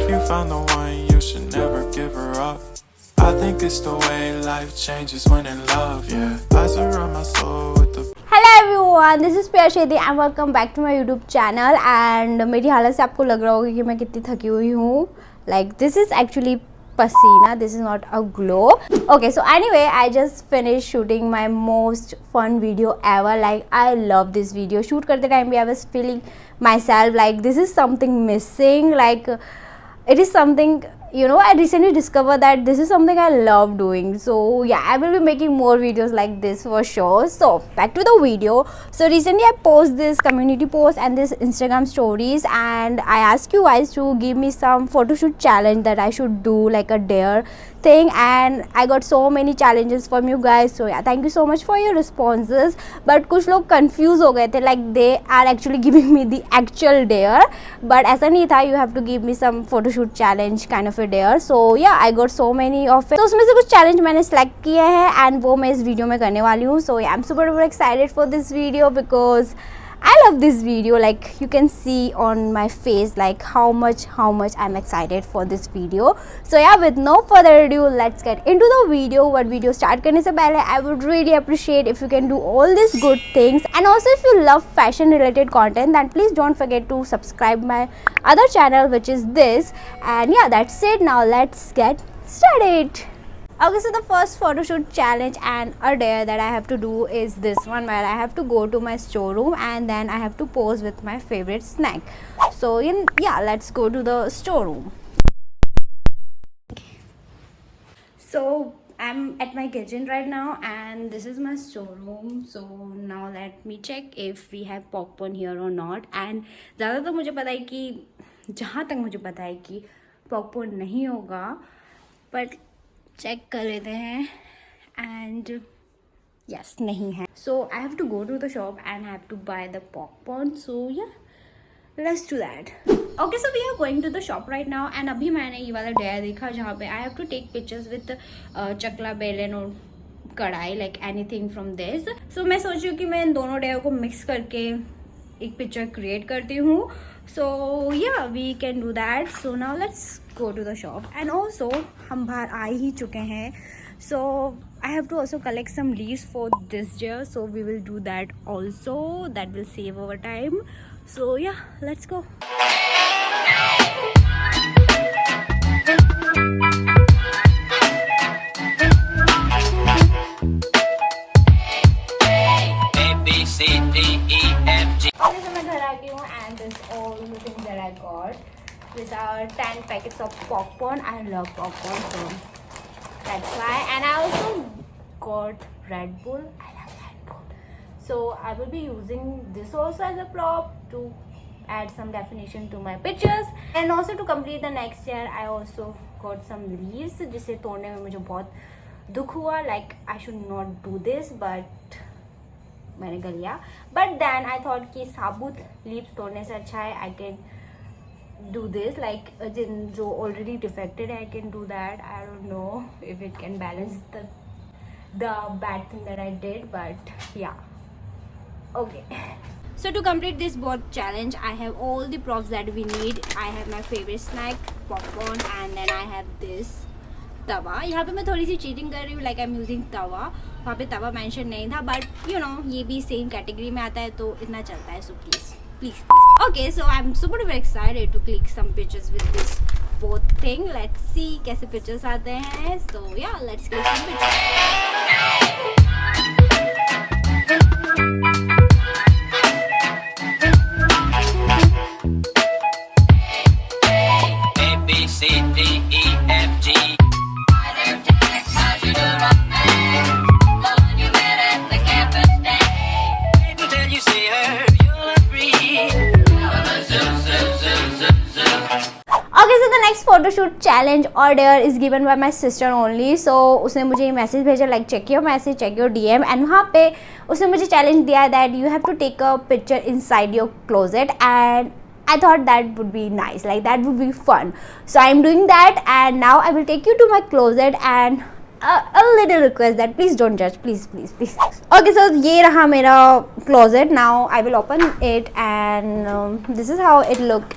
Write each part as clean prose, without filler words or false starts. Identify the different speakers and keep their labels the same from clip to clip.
Speaker 1: you found the one, you should never give her up. I think it's the way life changes when in love, yeah. I surround my soul with the
Speaker 2: hello everyone, this is Priya Chettri and welcome back to my YouTube channel. And मेरी हालत से आपको लग रहा होगा कि मैं कितनी थकी हुई हूँ। लाइक दिस इज़ एक्चुअली पसीना, this is not a glow. Okay, so anyway I just finish shooting my most fun video ever. Like I love this video. Shoot करते टाइम भी I was feeling myself like this is something missing, like it is something, you know, I recently discovered that this is something I love doing. So yeah, I will be making more videos like this for sure. So back to the video. So recently I post this community post and this Instagram stories, and I ask you guys to give me some photoshoot challenge that I should do, like a dare thing, and I got so many challenges from you guys. So yeah, thank you so much for your responses. But कुछ लोग confuse हो गए थे, like they are actually giving me the actual dare, but ऐसा नहीं था. You have to give me some photoshoot challenge kind of a dare. So yeah, I got so many of it. तो उसमें से कुछ challenge मैंने select किए हैं and वो मैं इस वीडियो में करने वाली हूँ. So yeah, I'm super excited for this video because I love this video. Like you can see on my face like how much I'm excited for this video. So yeah, with no further ado, let's get into the video. But video start करने से पहले I would really appreciate if you can do all these good things, and also if you love fashion related content, then please don't forget to subscribe my other channel, which is this. And yeah, that's it. Now let's get started. Okay, so the first photoshoot challenge and a dare that I have to do is this one, where I have to go to my storeroom and then I have to pose with my favorite snack. So yeah, let's go to the storeroom. So I'm at my kitchen right now and this is my storeroom. So now let me check if we have popcorn here or not. And ज़्यादातर मुझे पता है कि जहाँ तक मुझे पता है कि popcorn नहीं होगा, but चेक कर लेते हैं एंड यस नहीं है. So I have to go to the shop and have to buy the popcorn. So yeah let's do that. Okay, so we are going to the shop right now. And अभी मैंने ये वाला dare देखा जहाँ पे I have to take pictures with chakla belan और kadhai, like anything from this. So मैं सोच रही हूँ कि मैं इन दोनों डेयर को मिक्स करके एक पिक्चर क्रिएट करती हूँ. So yeah we can do that. So now let's go to the shop. And also हम बाहर आ ही चुके हैं. So I have to also collect some leaves for this year. So we will do that also. That will save our time. So yeah, let's go. Okay, so मैं घर आ गई हूँ and this all the things that I got. These are 10 packets of popcorn. I love popcorn, so that's why. And I also got Red Bull. I love Red Bull. So I will be using this also as a prop to add some definition to my pictures. And also to complete the next year, I also got some leaves, जिसे तोड़ने में मुझे बहुत दुख हुआ. Like I should not do this, but मैंने कर लिया. But then I thought कि साबुत leaves तोड़ने से अच्छा है I can do this, like जिन जो already defected I can do that. I don't know if it can balance the bad thing that I did, but yeah. Okay, so to complete this both challenge I have all the props that we need. I have my favorite snack popcorn and then I have this तवा. यहाँ पे मैं थोड़ी सी cheating कर रही हूँ, like I'm using तवा. वहाँ पे तवा mention नहीं था, but you know ये भी सेम कैटेगरी में आता है तो इतना चलता है. So please. Okay, so I'm super excited to click some pictures with this both thing. Let's see कैसे pictures आते हैं. So yeah, let's click some pictures. A B C D E F G. Photoshoot challenge or dare is given by my sister only. So उसने मुझे ये message भेजा like check your message, check your DM, and वहाँ पे उसने मुझे challenge दिया that you have to take a picture inside your closet, and I thought that would be nice, like that would be fun. So I'm doing that, and now I will take you to my closet and a little request that please don't judge, please. Okay, so ये रहा मेरा closet. Now I will open it and this is how it look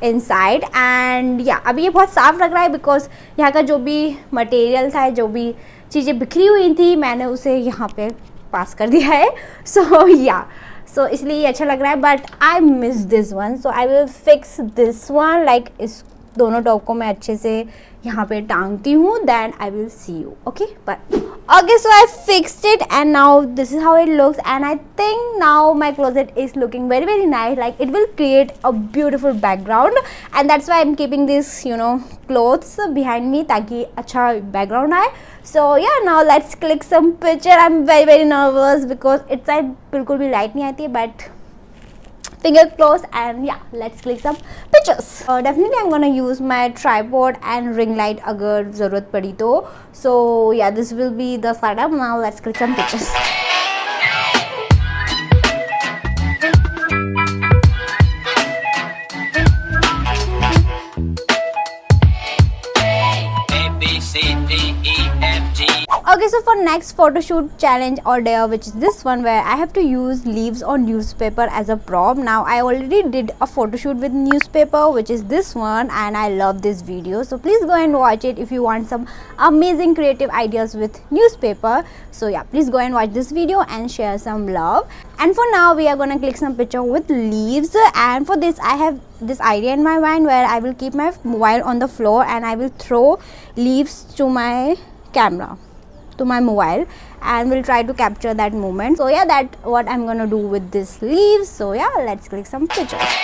Speaker 2: inside and या अभी ये बहुत साफ लग रहा है बिकॉज यहाँ का जो भी मटेरियल था, जो भी चीज़ें बिखरी हुई थी, मैंने उसे यहाँ पे पास कर दिया है. सो इसलिए ये अच्छा लग रहा है. But I miss this one, so I will fix this one. Like इस दोनों टॉप को मैं अच्छे से यहाँ पे टांगती हूँ, then I will see you. Okay but okay, so I fixed it and now this is how it looks, and I think now my closet is looking very very nice. Like it will create a beautiful background, and that's why I'm keeping this clothes behind me ताकि अच्छा background आए. So yeah, now let's click some picture. I'm very very nervous because it's like बिल्कुल भी light नहीं आती है, but finger closed and yeah, let's click some pictures. Definitely I'm gonna use my tripod and ring light अगर ज़रूरत पड़ी तो. So yeah, this will be the setup. Now let's click some pictures. Okay, so for next photo shoot challenge or day, which is this one where I have to use leaves or newspaper as a prop. Now I already did a photo shoot with newspaper, which is this one, and I love this video, so please go and watch it if you want some amazing creative ideas with newspaper. So yeah, please go and watch this video and share some love. And for now we are gonna click some picture with leaves, and for this I have this idea in my mind where I will keep my mobile on the floor and I will throw leaves to my camera, to my mobile, and we'll try to capture that moment. So yeah, that's what I'm gonna do with this leaves. So yeah, let's click some pictures.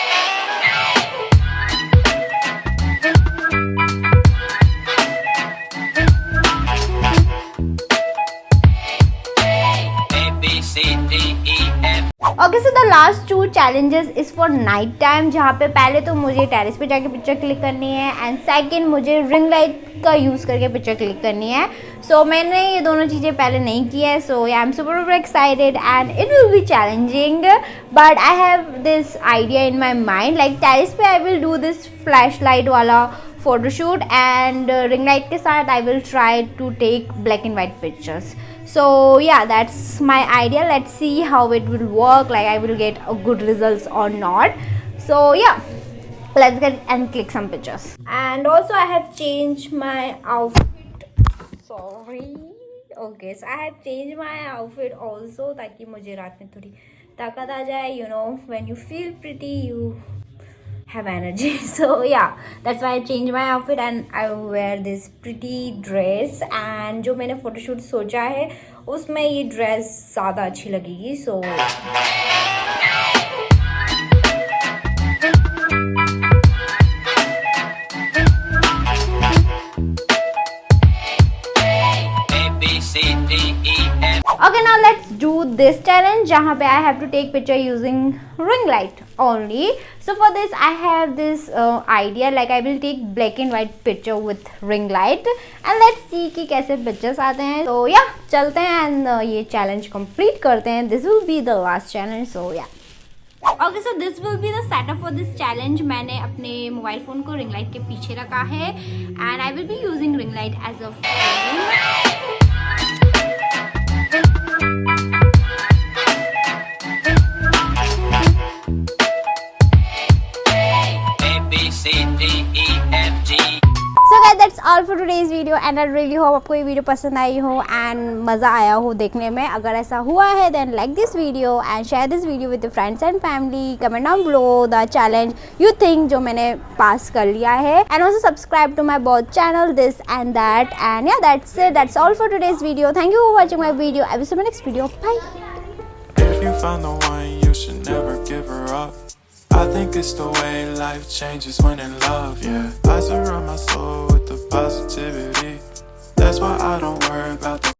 Speaker 2: Okay, so the last two challenges is for night time, जहाँ पे पहले तो मुझे terrace पे जाके picture click करनी है, and second मुझे रिंग लाइट का यूज़ करके पिक्चर क्लिक करनी है. सो मैंने ये दोनों चीज़ें पहले नहीं की है. So I am super excited and it will be challenging, but I have this idea in my mind. Like terrace पे I will do this flash light वाला फोटोशूट, एंड रिंग लाइट के साथ I will try to take black and white pictures. So yeah, that's my idea. Let's see how it will work, like I will get a good results or not. So yeah, let's get and click some pictures. And also I have changed my outfit. Sorry. Okay, so I have changed my outfit also ताकि मुझे रात में थोड़ी ताकत आ जाए. When you feel pretty, you have energy. So yeah, that's why I changed my outfit and I wear this pretty dress. And जो मैंने photoshoot सोचा है उसमें ये ड्रेस ज़्यादा अच्छी लगेगी. So okay, now let's do this challenge जहाँ पे I have to take picture using ring light only. So for this I have this idea, like I will take black and white picture with ring light and let's see कि कैसे pictures आते हैं. So yeah, चलते हैं and ये challenge complete करते हैं. This will be the last challenge. So yeah. Okay, so this will be the setup for this challenge. मैंने अपने मोबाइल फ़ोन को रिंग लाइट के पीछे रखा है and I will be using ring light as a frame. So guys, that's all for today's video and I really hope आपको ये video पसंद आई हो and मज़ा आया हो देखने में. अगर ऐसा हुआ है then like this video and share this video with your friends and family. Comment down below the challenge you think जो मैंने पास कर लिया है, and also subscribe to my both channel this and that. And yeah, that's it. That's all for today's video. Thank you for watching my video. I will see you in my next video. Bye.
Speaker 1: If you found the one, you should never give her up. I think it's the way life changes when in love, yeah.